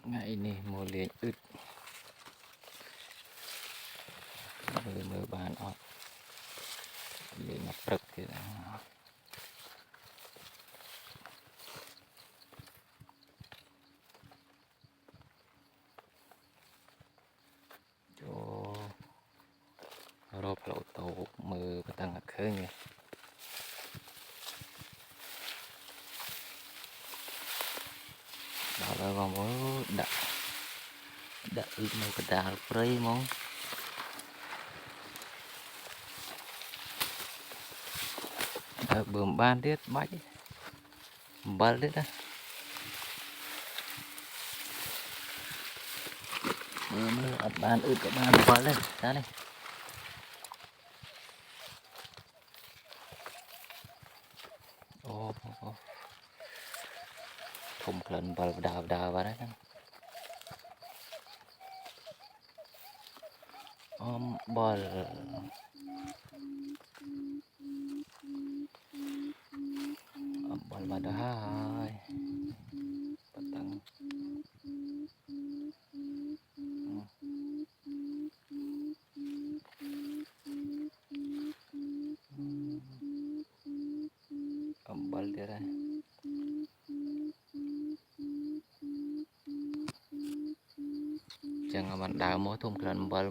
ngày này mùa liền ướt mưa bàn ọt liền ngập rực kìa cho rộp lộ tàu mưa và tăng ngặt khơi nha đó là vòng mới đã ướt mưa và đà prey mong bơm ban tiết bách bal tiết á mưa ở ban ướt cả ban bal lên ra đây ô thùng lần bal đào vào đấy bal bal pada hai petang bal dia dah jangan mandang mau thùng lần bal